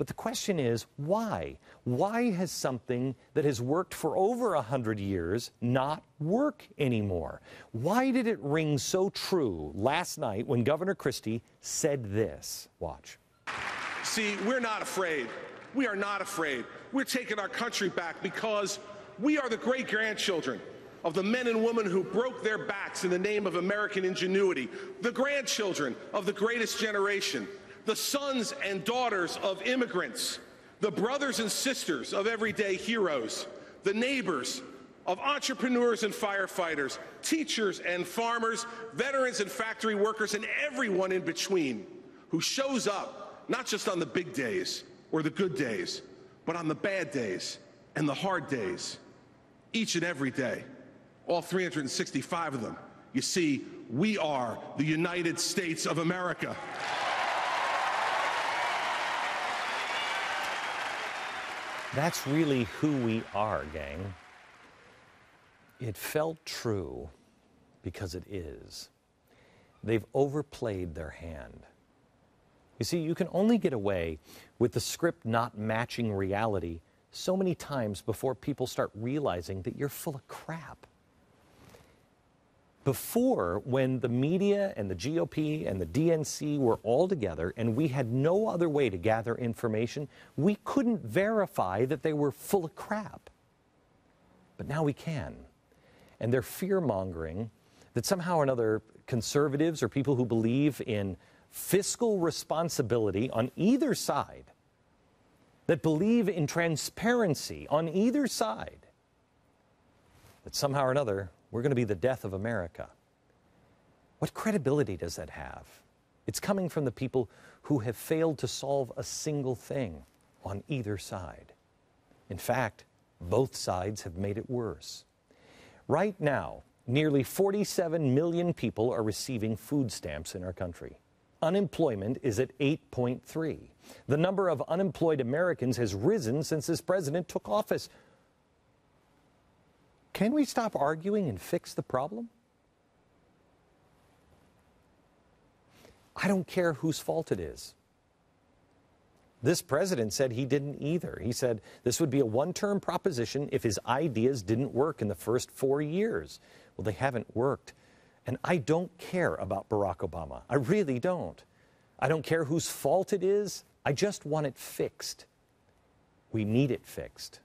But the question is, why? Why has something that has worked for over 100 years not work anymore? Why did it ring so true last night when Governor Christie said this? Watch. See, we're not afraid. We are not afraid. We're taking our country back because we are the great-grandchildren of the men and women who broke their backs in the name of American ingenuity, the grandchildren of the greatest generation, the sons and daughters of immigrants, the brothers and sisters of everyday heroes, the neighbors of entrepreneurs and firefighters, teachers and farmers, veterans and factory workers, and everyone in between who shows up not just on the big days or the good days, but on the bad days and the hard days, each and every day, all 365 of them. You see, we are the United States of America. That's really who we are, gang. It felt true because it is. They've overplayed their hand. You see, you can only get away with the script not matching reality so many times before people start realizing that you're full of crap. Before, when the media and the GOP and the DNC were all together and we had no other way to gather information, we couldn't verify that they were full of crap. But now we can. And they're fear-mongering that somehow or another conservatives or people who believe in fiscal responsibility on either side, that believe in transparency on either side, that somehow or another we're going to be the death of America. What credibility does that have? It's coming from the people who have failed to solve a single thing on either side. In fact, both sides have made it worse. Right now, nearly 47 million people are receiving food stamps in our country. Unemployment is at 8.3. The number of unemployed Americans has risen since this president took office. Can we stop arguing and fix the problem? I don't care whose fault it is. This president said he didn't either. He said this would be a one-term proposition if his ideas didn't work in the first 4 years. Well, they haven't worked. And I don't care about Barack Obama. I really don't. I don't care whose fault it is. I just want it fixed. We need it fixed.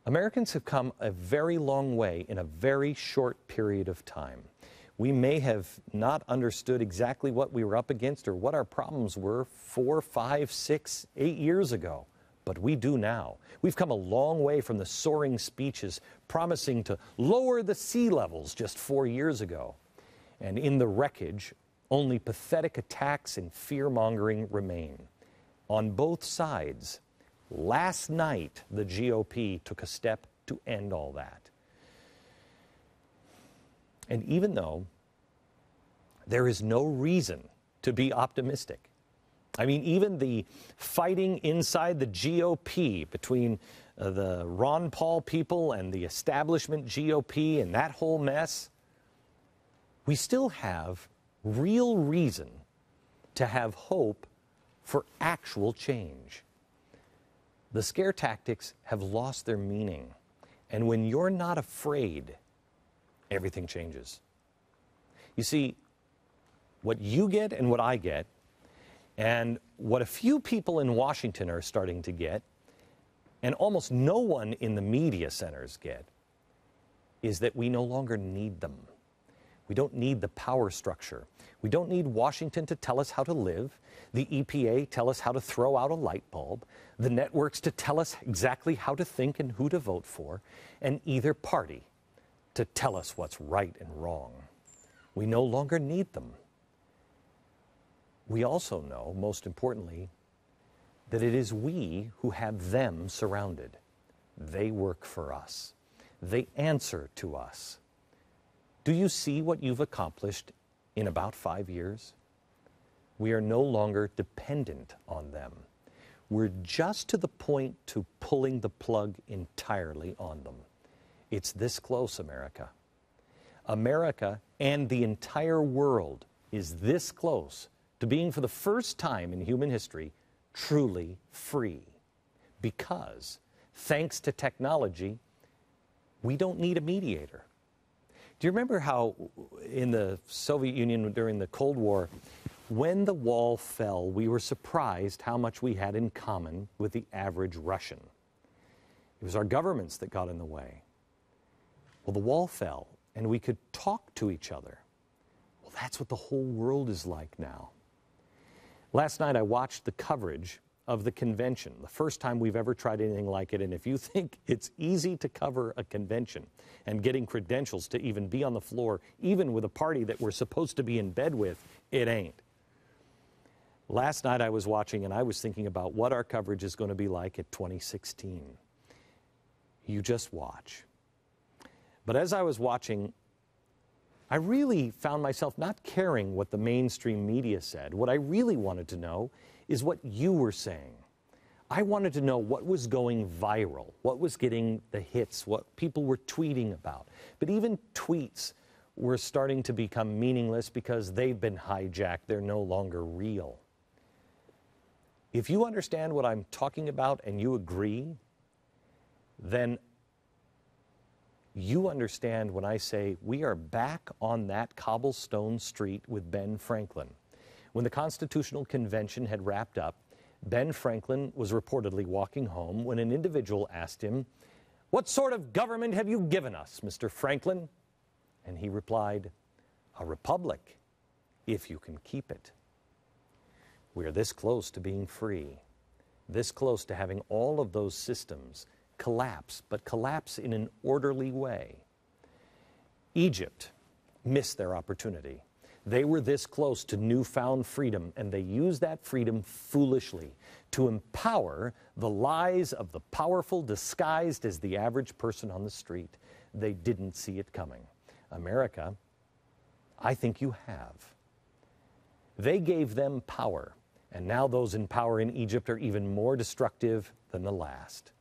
Americans have come a very long way in a very short period of time. We may have not understood exactly what we were up against or what our problems were 4, 5, 6, 8 years ago, but we do now. We've come a long way from the soaring speeches promising to lower the sea levels just 4 years ago. And in the wreckage, only pathetic attacks and fear-mongering remain. On both sides, last night, the GOP took a step to end all that. And even though there is no reason to be optimistic, I mean, even the fighting inside the GOP between the Ron Paul people and the establishment GOP and that whole mess, we still have real reason to have hope for actual change. The scare tactics have lost their meaning. And when you're not afraid, everything changes. You see, what you get and what I get, and what a few people in Washington are starting to get, and almost no one in the media centers get, is that we no longer need them. We don't need the power structure. We don't need Washington to tell us how to live, the EPA tell us how to throw out a light bulb, the networks to tell us exactly how to think and who to vote for, and either party to tell us what's right and wrong. We no longer need them. We also know, most importantly, that it is we who have them surrounded. They work for us. They answer to us. Do you see what you've accomplished in about 5 years? We are no longer dependent on them. We're just to the point to pulling the plug entirely on them. It's this close, America. America and the entire world is this close to being, for the first time in human history, truly free. Because, thanks to technology, we don't need a mediator. Do you remember how in the Soviet Union during the Cold War, when the wall fell, we were surprised how much we had in common with the average Russian? It was our governments that got in the way. Well, the wall fell, and we could talk to each other. Well, that's what the whole world is like now. Last night, I watched the coverage of the convention, the first time we've ever tried anything like it. And if you think it's easy to cover a convention and getting credentials to even be on the floor, even with a party that we're supposed to be in bed with, it ain't. Last night I was watching and I was thinking about what our coverage is going to be like at 2016. You just watch. But as I was watching, I really found myself not caring what the mainstream media said. What I really wanted to know is what you were saying. I wanted to know what was going viral, what was getting the hits, what people were tweeting about. But even tweets were starting to become meaningless because they've been hijacked. They're no longer real. If you understand what I'm talking about and you agree, then you understand when I say we are back on that cobblestone street with Ben Franklin. When the Constitutional Convention had wrapped up, Ben Franklin was reportedly walking home when an individual asked him, "What sort of government have you given us, Mr. Franklin?" And he replied, "A republic, if you can keep it." We are this close to being free, this close to having all of those systems collapse, but collapse in an orderly way. Egypt missed their opportunity. They were this close to newfound freedom, and they used that freedom foolishly to empower the lies of the powerful disguised as the average person on the street. They didn't see it coming. America, I think you have. They gave them power, and now those in power in Egypt are even more destructive than the last.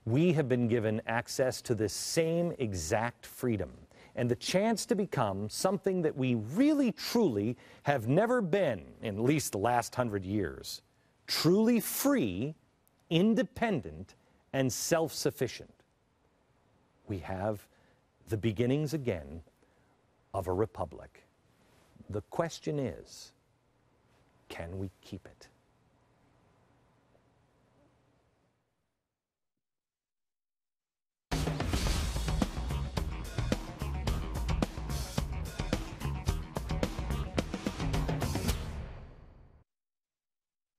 We have been given access to this same exact freedom and the chance to become something that we really, truly have never been in at least the last 100 years. Truly free, independent, and self-sufficient. We have the beginnings again of a republic. The question is, can we keep it?